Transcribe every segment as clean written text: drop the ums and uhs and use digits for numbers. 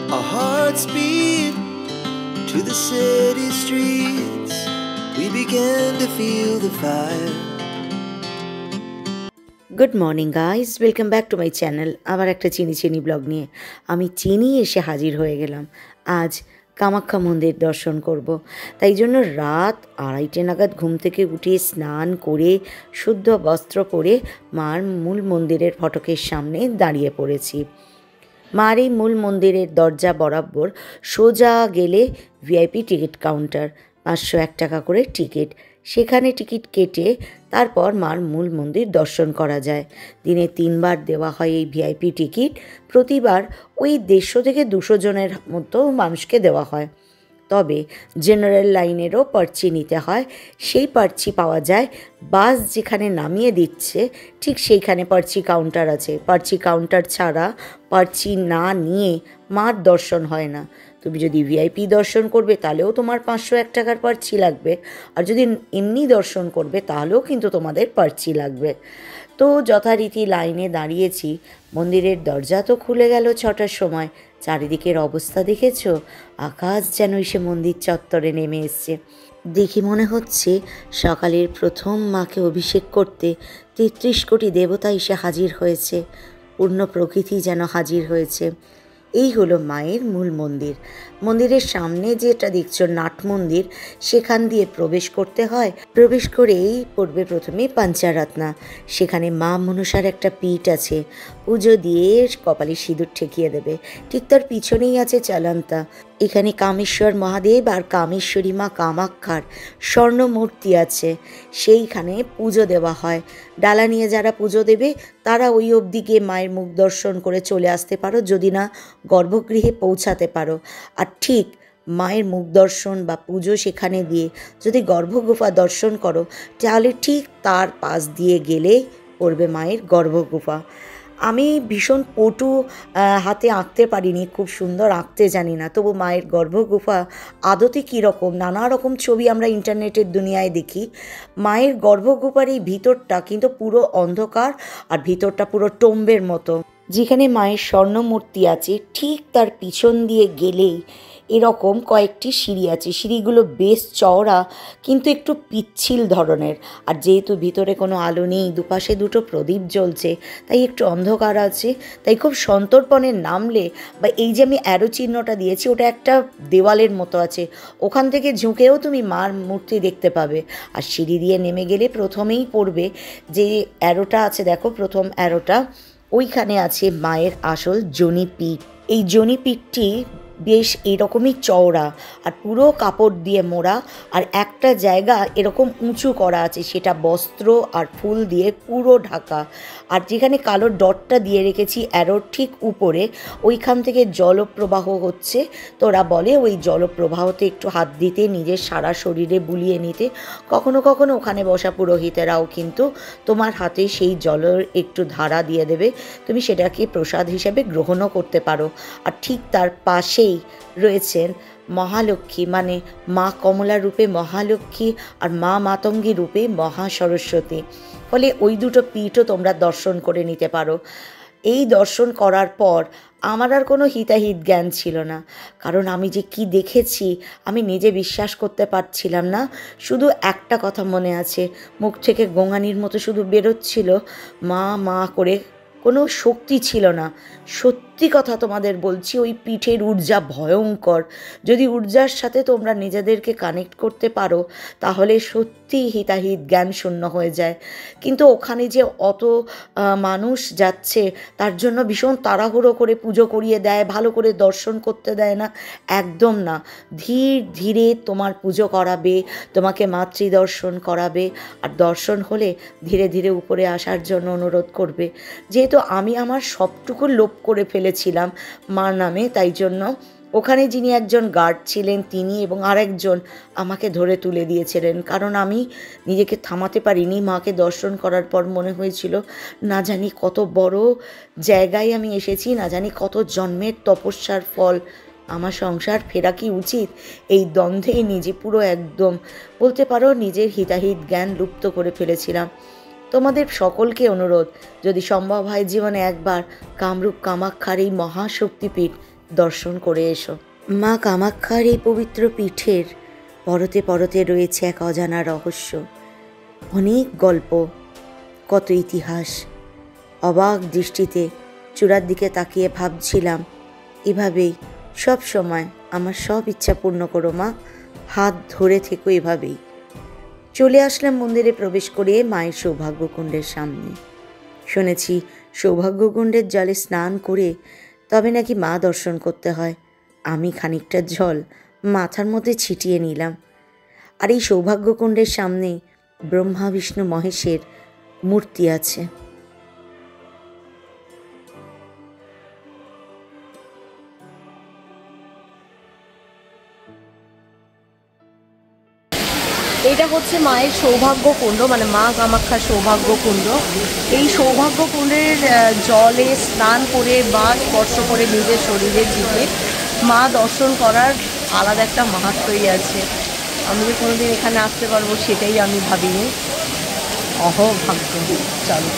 Our hearts beat to the city streets. We began to feel the fire. Good morning guys, welcome back to my channel. আবার একটা চিনি blog নিয়ে আমি এসে হাজির হয়ে গেলাম। আজ কামাখ্যা মন্দির দর্শন করব, তাই জন্য রাত 2:30 নাগাদ ঘুম থেকে উঠে স্নান করে শুদ্ধ বস্ত্র পরে মার মূল মন্দিরের ফটকের সামনে দাঁড়িয়ে পড়েছি। মার এই মূল মন্দিরের দরজা বরাবর সোজা গেলে ভিআইপি টিকিট কাউন্টার, 501 টাকা করে টিকিট। সেখানে টিকিট কেটে তারপর মার মূল মন্দির দর্শন করা যায়। দিনে 3 বার দেওয়া হয় এই ভিআইপি টিকিট। প্রতিবার ওই 150 থেকে 200 জনের মতো মানুষকে দেওয়া হয়। তবে জেনারেল লাইনেরও পার্চি নিতে হয়। সেই পার্চি পাওয়া যায় বাস যেখানে নামিয়ে দিচ্ছে ঠিক সেইখানে পার্চি কাউন্টার আছে। পার্চি কাউন্টার ছাড়া পার্চি না নিয়ে মার দর্শন হয় না। তুমি যদি ভিআইপি দর্শন করবে তাহলেও তোমার 501 টাকার পার্চি লাগবে, আর যদি এমনি দর্শন করবে তাহলেও কিন্তু তোমাদের পার্চি লাগবে। তো যথারীতি লাইনে দাঁড়িয়েছি। মন্দিরের দরজা তো খুলে গেল 6টার সময়। চারিদিকের অবস্থা দেখেছো? আকাশ যেন এসে মন্দির চত্বরে নেমে এসছে। দেখে মনে হচ্ছে সকালের প্রথম মাকে অভিষেক করতে 33 কোটি দেবতা এসে হাজির হয়েছে। পূর্ণ প্রকৃতি যেন হাজির হয়েছে। এই হলো মায়ের মূল মন্দির। মন্দিরের সামনে যেটা দেখছো নাট মন্দির, সেখান দিয়ে প্রবেশ করতে হয়। প্রবেশ করেই পড়বে প্রথমে পাঞ্চারাত্না। সেখানে মা মনসার একটা পীঠ আছে। পুজো দিয়ে কপালে সিঁদুর ঠেকিয়ে দেবে। ঠিক তার পিছনেই আছে চালান্তা। এখানে কামেশ্বর মহাদেব আর কামেশ্বরী মা কামাক্ষার স্বর্ণ মূর্তি আছে। সেইখানে পুজো দেওয়া হয়। ডালা নিয়ে যারা পুজো দেবে তারা ওই অবধি গিয়ে মায়ের মুখ দর্শন করে চলে আসতে পারো, যদি না গর্ভগৃহে পৌঁছাতে পারো। আর ঠিক মায়ের মুখ দর্শন বা পুজো সেখানে দিয়ে যদি গর্ভগুফা দর্শন করো, তাহলে ঠিক তার পাশ দিয়ে গেলে পড়বে মায়ের গর্ভগুফা। আমি ভীষণ পটু, হাতে আঁকতে পারিনি, খুব সুন্দর আঁকতে জানি না, তবু মায়ের গর্ভগুফা আদতে কীরকম নানা রকম ছবি আমরা ইন্টারনেটের দুনিয়ায় দেখি। মায়ের গর্ভগুফার এই ভিতরটা কিন্তু পুরো অন্ধকার, আর ভিতরটা পুরো টম্বের মতো। যেখানে মায়ের স্বর্ণ মূর্তি আছে ঠিক তার পিছন দিয়ে গেলেই এরকম কয়েকটি সিঁড়ি আছে। সিঁড়িগুলো বেশ চওড়া কিন্তু একটু পিচ্ছিল ধরনের। আর যেহেতু ভিতরে কোনো আলো নেই, দুপাশে দুটো প্রদীপ জ্বলছে, তাই একটু অন্ধকার আছে। তাই খুব সন্তর্পণে নামলে, বা এই যে আমি অ্যারো চিহ্নটা দিয়েছি ওটা একটা দেওয়ালের মতো আছে, ওখান থেকে ঝুঁকেও তুমি মার মূর্তি দেখতে পাবে। আর সিঁড়ি দিয়ে নেমে গেলে প্রথমেই পড়বে যে অ্যারোটা আছে, দেখো প্রথম অ্যারোটা, ওইখানে আছে মায়ের আসল যোনিপীঠ। এই যোনিপীঠটি বেশ এরকমই চওড়া আর পুরো কাপড় দিয়ে মোড়া, আর একটা জায়গা এরকম উঁচু করা আছে, সেটা বস্ত্র আর ফুল দিয়ে পুরো ঢাকা। আর যেখানে কালো ডটটা দিয়ে রেখেছি অ্যারোর ঠিক উপরে, ওইখান থেকে জলপ্রবাহ হচ্ছে। তোরা বলে ওই জলপ্রবাহতে একটু হাত দিতে, নিজের সারা শরীরে বুলিয়ে নিতে। কখনো কখনো ওখানে বসা পুরোহিতেরাও কিন্তু তোমার হাতে সেই জলের একটু ধারা দিয়ে দেবে, তুমি সেটাকে প্রসাদ হিসেবে গ্রহণও করতে পারো। আর ঠিক তার পাশেই রয়েছেন মহালক্ষ্মী, মানে মা কমলা রূপে মহালক্ষ্মী আর মা মাতঙ্গী রূপে মহা সরস্বতী। ফলে ওই দুটো পীঠও তোমরা দর্শন করে নিতে পারো। এই দর্শন করার পর আমার আর কোনো হিতাহিত জ্ঞান ছিল না, কারণ আমি যে কি দেখেছি আমি নিজে বিশ্বাস করতে পারছিলাম না। শুধু একটা কথা মনে আছে, মুখ থেকে গোঙানির মতো শুধু বেরোচ্ছিল মা মা করে, কোনো শক্তি ছিল না। সত্যি কথা তোমাদের বলছি, ওই পিঠের ঊর্জা ভয়ঙ্কর। যদি ঊর্জার সাথে তোমরা নিজেদেরকে কানেক্ট করতে পারো তাহলে সত্যি হিতাহিত জ্ঞান শূন্য হয়ে যায়। কিন্তু ওখানে যে অত মানুষ যাচ্ছে তার জন্য ভীষণ তাড়াহুড়ো করে পুজো করিয়ে দেয়, ভালো করে দর্শন করতে দেয় না, একদম না। ধীর ধীরে তোমার পুজো করাবে, তোমাকে মাতৃদর্শন করাবে, আর দর্শন হলে ধীরে ধীরে উপরে আসার জন্য অনুরোধ করবে। যেহেতু আমি আমার সবটুকু লোপ করে ফেলেছিলাম মার নামে, তাই জন্য ওখানে যিনি একজন গার্ড ছিলেন তিনি এবং আরেকজন আমাকে ধরে তুলে দিয়েছিলেন, কারণ আমি নিজেকে থামাতে পারিনি। মাকে দর্শন করার পর মনে হয়েছিল না জানি কত বড় জায়গায় আমি এসেছি, না জানি কত জন্মের তপস্যার ফল। আমার সংসার ফেরা কি উচিত, এই দ্বন্দ্বেই নিজে পুরো একদম বলতে পারো নিজের হিতাহিত জ্ঞান লুপ্ত করে ফেলেছিলাম। তোমাদের সকলকে অনুরোধ, যদি সম্ভব হয় জীবনে একবার কামরূপ কামাখ্যার এই মহাশক্তিপীঠ দর্শন করে এসো। মা কামাখ্যার এই পবিত্র পীঠের পরতে পরতে রয়েছে এক অজানা রহস্য, অনেক গল্প, কত ইতিহাস। অবাক দৃষ্টিতে চূড়ার দিকে তাকিয়ে ভাবছিলাম, এভাবেই সব সময় আমার সব ইচ্ছা পূর্ণ করো মা, হাত ধরে থেকো এভাবেই। চলে আসলাম মন্দিরে প্রবেশ করে মায়ের সৌভাগ্যকুণ্ডের সামনে। শুনেছি সৌভাগ্যকুণ্ডের জলে স্নান করে তবে নাকি মা দর্শন করতে হয়। আমি খানিকটা জল মাথার মধ্যে ছিটিয়ে নিলাম। আর এই সৌভাগ্যকুণ্ডের সামনেই ব্রহ্মা বিষ্ণু মহেশের মূর্তি আছে। এটা হচ্ছে মায়ের সৌভাগ্য কুণ্ড, মানে মা কামাখ্যার সৌভাগ্য কুণ্ড। এই সৌভাগ্য কুণ্ডের জলে স্নান করে বা স্পর্শ করে নিজের শরীরের দিকে মা দর্শন করার আলাদা একটা মাহাত্ম্যই আছে। আমি যে কোনোদিন এখানে আসতে পারবো সেটাই আমি ভাবিনি, অহভাগ্য। চলো,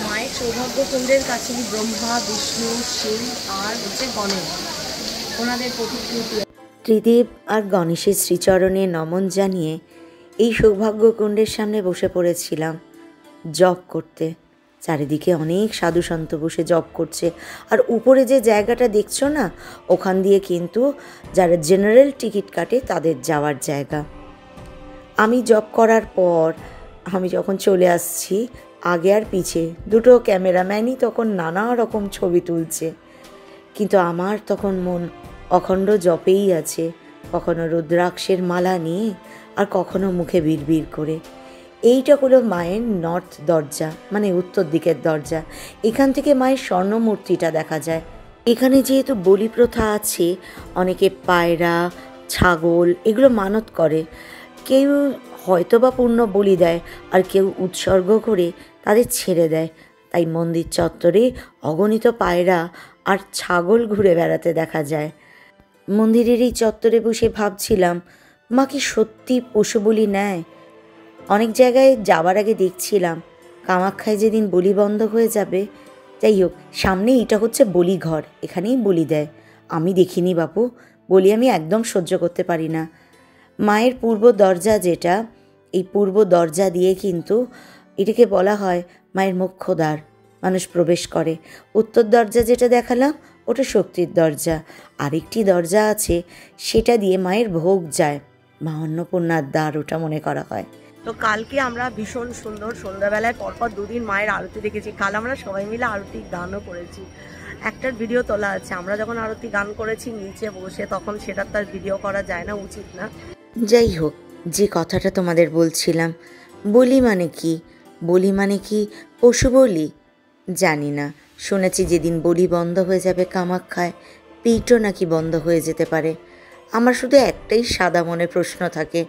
মায়ের সৌভাগ্য কুণ্ডের কাছেই ব্রহ্মা বিষ্ণু শিব আর হচ্ছে গণেশ, ওনাদের প্রতিকৃতি। ত্রিদেব আর গণেশের শ্রীচরণে নমন জানিয়ে এই সৌভাগ্যকুণ্ডের সামনে বসে পড়েছিলাম জপ করতে। চারিদিকে অনেক সাধু সন্ত বসে জপ করছে। আর উপরে যে জায়গাটা দেখছো না, ওখান দিয়ে কিন্তু যারা জেনারেল টিকিট কাটে তাদের যাওয়ার জায়গা। আমি জপ করার পর আমি যখন চলে আসছি, আগে আর পিছে দুটো ক্যামেরাম্যানই তখন নানা রকম ছবি তুলছে, কিন্তু আমার তখন মন অখণ্ড জপেই আছে, কখনো রুদ্রাক্ষের মালা নিয়ে আর কখনো মুখে বিড়বিড় করে। এইটা হলো মায়ের নর্থ দরজা, মানে উত্তর দিকের দরজা। এখান থেকে মায়ের স্বর্ণমূর্তিটা দেখা যায়। এখানে যেহেতু বলি প্রথা আছে, অনেকে পায়রা, ছাগল এগুলো মানত করে। কেউ হয়তো বা পূর্ণ বলি দেয়, আর কেউ উৎসর্গ করে তাদের ছেড়ে দেয়। তাই মন্দির চত্বরে অগণিত পায়রা আর ছাগল ঘুরে বেড়াতে দেখা যায়। মন্দিরের এই চত্বরে বসে ভাবছিলাম, মা কি সত্যি পশু বলি নেয়? অনেক জায়গায় যাওয়ার আগে দেখছিলাম কামাখ্যায় যেদিন বলি বন্ধ হয়ে যাবে, যাই হোক, সামনে এটা হচ্ছে বলি ঘর, এখানেই বলি দেয়। আমি দেখিনি বাপু, বলি আমি একদম সহ্য করতে পারি না। মায়ের পূর্ব দরজা যেটা, এই পূর্ব দরজা দিয়ে কিন্তু এটাকে বলা হয় মায়ের মুখ্য দ্বার, মানুষ প্রবেশ করে। উত্তর দরজা যেটা দেখালাম ওটা শক্তির দরজা। আরেকটি দরজা আছে, সেটা দিয়ে মায়ের ভোগ যায়, মা অন্নপূর্ণার দ্বার ওটা মনে করা হয়। তো কালকে আমরা ভীষণ সুন্দর সন্ধ্যাবেলায় পরপর দুদিন মায়ের আরতি দেখেছি। কাল আমরা সবাই মিলে আরতি গানও করেছি, একটার ভিডিও তোলা আছে। আমরা যখন আরতি গান করেছি নিচে বসে, তখন সেটার তার ভিডিও করা যায় না, উচিত না। যাই হোক, যে কথাটা তোমাদের বলছিলাম, বলি মানে কি? বলি মানে কি পশু বলি? জানি না। শুনেছি যেদিন বলি বন্ধ হয়ে যাবে কামাখ্যায়, পিঠও নাকি বন্ধ হয়ে যেতে পারে। আমার শুধু একটাই সাদা মনে প্রশ্ন থাকে,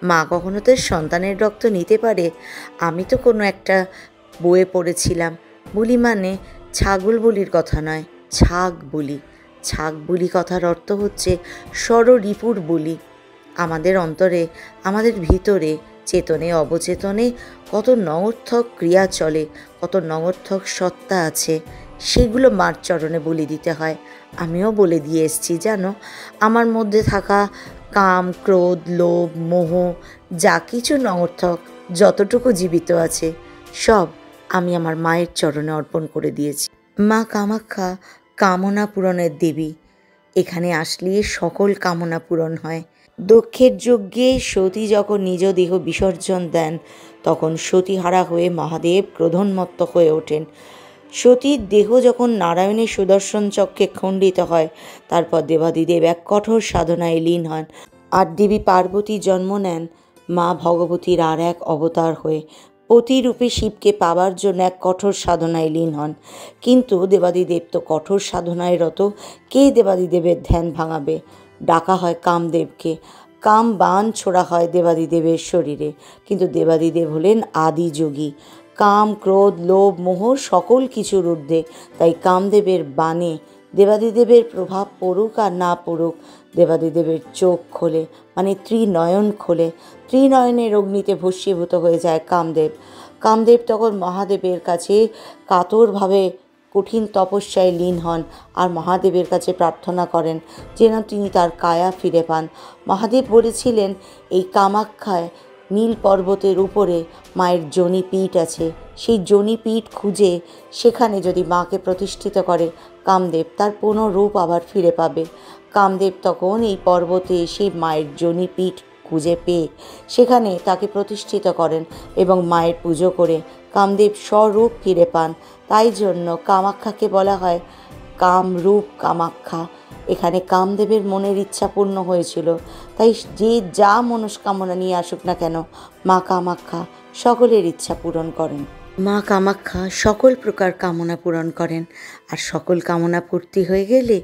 মা কখনো তো সন্তানের রক্ত নিতে পারে? আমি তো কোনো একটা বইয়ে পড়েছিলাম, বলি মানে ছাগল বলির কথা নয়, ছাগ বলি। ছাগ বলি কথার অর্থ হচ্ছে ষড়রিপুর বলি। আমাদের অন্তরে, আমাদের ভিতরে, চেতনে অবচেতনে কত নঙর্থক ক্রিয়া চলে, কত নঙর্থক সত্তা আছে, সেগুলো মার চরণে বলি দিতে হয়। আমিও বলে দিয়ে এসছি জানো, আমার মধ্যে থাকা কাম, ক্রোধ, লোভ, মোহ, যা কিছু নঙর্থক যতটুকু জীবিত আছে, সব আমি আমার মায়ের চরণে অর্পণ করে দিয়েছি। মা কামাখ্যা কামনা পূরণের দেবী। এখানে আসলে সকল কামনা পূরণ হয়। দক্ষের যজ্ঞে সতী যখন নিজ দেহ বিসর্জন দেন, তখন সতীহারা হয়ে মহাদেব ক্রোধোন্মত্ত হয়ে ওঠেন। সতীর দেহ যখন নারায়ণের সুদর্শন চক্রে খণ্ডিত হয়, তারপর দেবাদিদেব এক কঠোর সাধনায় লীন হন। আর দেবী পার্বতী জন্ম নেন মা ভগবতীর আর এক অবতার হয়ে, পতিরূপে শিবকে পাবার জন্য এক কঠোর সাধনায় লীন হন। কিন্তু দেবাদিদেব তো কঠোর সাধনায় রত, কে দেবাদিদেবের ধ্যান ভাঙাবে? ডাকা হয় কামদেবকে। কাম বাণ ছোড়া হয় দেবাদিদেবের শরীরে, কিন্তু দেবাদিদেব হলেন আদি যোগী। কাম, ক্রোধ, লোভ, মোহ সকল কিছুর ঊর্ধ্বে। তাই কামদেবের বাণে দেবাদিদেবের প্রভাব পড়ুক আর না পড়ুক, দেবাদিদেবের চোখ খোলে, মানে ত্রিনয়ন খোলে। ত্রিনয়নের অগ্নিতে ভস্মীভূত হয়ে যায় কামদেব। কামদেব তখন মহাদেবের কাছে কাতরভাবে কঠিন তপস্যায় লীন হন আর মহাদেবের কাছে প্রার্থনা করেন যেন তিনি তার কায়া ফিরে পান। মহাদেব বলেছিলেন এই কামাখ্যায় নীল পর্বতের উপরে মায়ের যোনিপীঠ আছে, সেই যোনিপীঠ খুঁজে সেখানে যদি মাকে প্রতিষ্ঠিত করে কামদেব তার পুনঃরূপ আবার ফিরে পাবে। কামদেব তখন এই পর্বতে এসে মায়ের যোনিপীঠ খুঁজে পেয়ে সেখানে তাকে প্রতিষ্ঠিত করেন এবং মায়ের পুজো করে কামদেব স্বরূপ ফিরে পান। তাই জন্য কামাখ্যাকে বলা হয় কামরূপ কামাখ্যা। এখানে কামদেবের মনের ইচ্ছা পূর্ণ হয়েছিল, তাই যে যা মনস্কামনা নিয়ে আসুক না কেন মা কামাখ্যা সকলের ইচ্ছা পূরণ করেন। মা কামাখ্যা সকল প্রকার কামনা পূরণ করেন, আর সকল কামনা পূর্তি হয়ে গেলে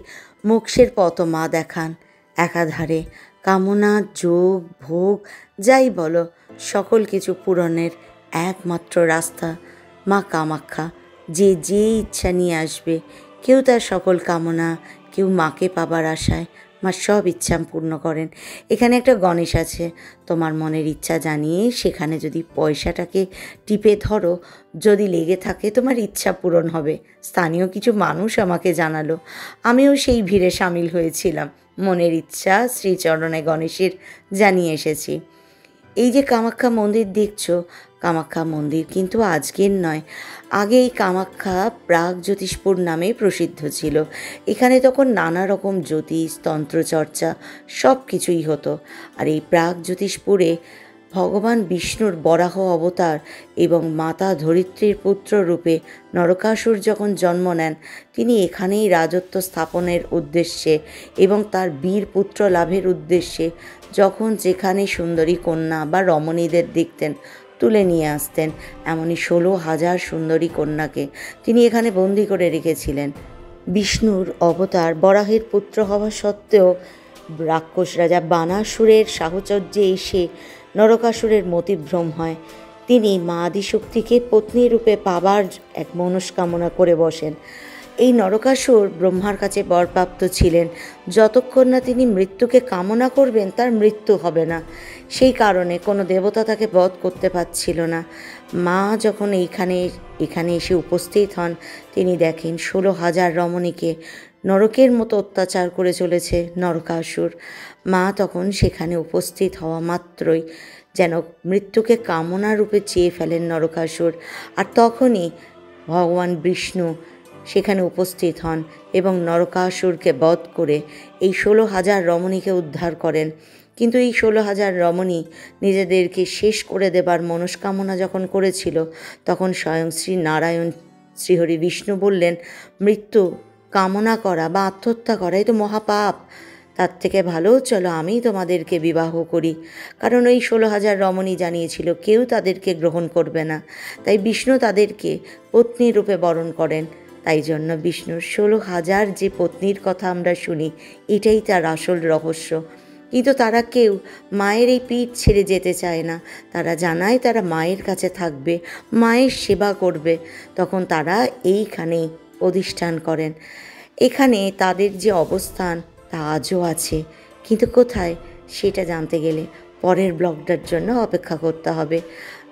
মোক্ষের পথ মা দেখান। একাধারে কামনা, যোগ, ভোগ যাই বলো সকল কিছু পূরণের একমাত্র রাস্তা মা কামাখ্যা। যে যে ইচ্ছা নিয়ে আসবে, কেউ তার সকল কামনা, কেউ মাকে পাবার আশায় মা সব ইচ্ছা পূর্ণ করেন। এখানে একটা গণেশ আছে, তোমার মনের ইচ্ছা জানিয়ে সেখানে যদি পয়সাটাকে টিপে ধরো, যদি লেগে থাকে তোমার ইচ্ছা পূরণ হবে। স্থানীয় কিছু মানুষ আমাকে জানালো, আমিও সেই ভিড়ে সামিল হয়েছিলাম, মনের ইচ্ছা শ্রীচরণে গণেশের জানিয়ে এসেছি। এই যে কামাখ্যা মন্দির দেখছো, কামাখ্যা মন্দির কিন্তু আজকের নয়, আগে এই কামাখ্যা প্রাগজ্যোতিষপুর নামে প্রসিদ্ধ ছিল। এখানে তখন নানা রকম জ্যোতিষ, তন্ত্রচর্চা সব কিছুই হতো। আর এই প্রাগজ্যোতিষপুরে ভগবান বিষ্ণুর বরাহ অবতার এবং মাতা ধরিত্রীর পুত্র রূপে নরকাসুর যখন জন্ম নেন, তিনি এখানেই রাজত্ব স্থাপনের উদ্দেশ্যে এবং তার বীর পুত্র লাভের উদ্দেশ্যে যখন যেখানে সুন্দরী কন্যা বা রমণীদের দেখতেন তুলে নিয়ে আসতেন। এমনই 16,000 সুন্দরী কন্যাকে তিনি এখানে বন্দি করে রেখেছিলেন। বিষ্ণুর অবতার বরাহের পুত্র হওয়া সত্ত্বেও রাক্ষস রাজা বানাসুরের সাহচর্যে এসে নরকাসুরের মতিভ্রম হয়। তিনি মা আদিশক্তিকে পত্নী রূপে পাবার এক মনস্কামনা করে বসেন। এই নরকাসুর ব্রহ্মার কাছে বরপ্রাপ্ত ছিলেন, যতক্ষণ না তিনি মৃত্যুকে কামনা করবেন তার মৃত্যু হবে না। সেই কারণে কোনো দেবতা তাকে বধ করতে পারছিল না। মা যখন এখানে এসে উপস্থিত হন, তিনি দেখেন 16,000 রমণীকে নরকের মতো অত্যাচার করে চলেছে নরকাসুর। মা তখন সেখানে উপস্থিত হওয়া মাত্রই যেন মৃত্যুকে কামনা রূপে চেয়ে ফেলেন নরকাসুর। আর তখনই ভগবান বিষ্ণু সেখানে উপস্থিত হন এবং নরকাসুরকে বধ করে এই 16,000 রমণীকে উদ্ধার করেন। কিন্তু এই 16,000 রমণী নিজেদেরকে শেষ করে দেবার মনস্কামনা যখন করেছিল, তখন স্বয়ং শ্রী নারায়ণ শ্রীহরি বিষ্ণু বললেন, মৃত্যু কামনা করা বা আত্মহত্যা করা এ তো মহাপাপ, তার থেকে ভালো চলো আমি তোমাদেরকে বিবাহ করি। কারণ ওই 16,000 রমণী জানিয়েছিল কেউ তাদেরকে গ্রহণ করবে না, তাই বিষ্ণু তাদেরকে পত্নী রূপে বরণ করেন। তাই জন্য বিষ্ণুর 16,000 যে পত্নীর কথা আমরা শুনি, এটাই তার আসল রহস্য। কিন্তু তারা কেউ মায়ের এই পিঠ ছেড়ে যেতে চায় না। তারা জানায় তারা মায়ের কাছে থাকবে, মায়ের সেবা করবে। তখন তারা এইখানেই অধিষ্ঠান করেন। এখানে তাদের যে অবস্থান তা আজও আছে, কিন্তু কোথায় সেটা জানতে গেলে পরের ব্লগটার জন্য অপেক্ষা করতে হবে।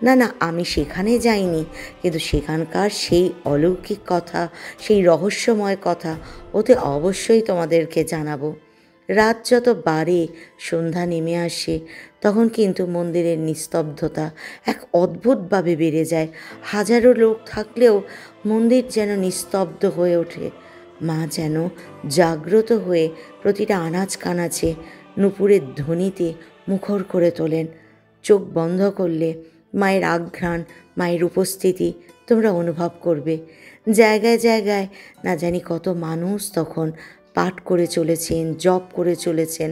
না আমি সেখানে যাইনি, কিন্তু সেখানকার সেই অলৌকিক কথা, সেই রহস্যময় কথা ওতে অবশ্যই তোমাদেরকে জানাবো। রাত যত বাড়ে, সন্ধ্যা নেমে আসে, তখন কিন্তু মন্দিরের নিস্তব্ধতা এক অদ্ভুতভাবে বেড়ে যায়। হাজারো লোক থাকলেও মন্দির যেন নিস্তব্ধ হয়ে ওঠে। মা যেন জাগ্রত হয়ে প্রতিটা আনাচ কানাচে নূপুরের ধ্বনিতে মুখর করে তোলেন। চোখ বন্ধ করলে মায়ের আঘ্রাণ, মায়ের উপস্থিতি তোমরা অনুভব করবে। জায়গায় জায়গায় না জানি কত মানুষ তখন পাঠ করে চলেছেন, জপ করে চলেছেন।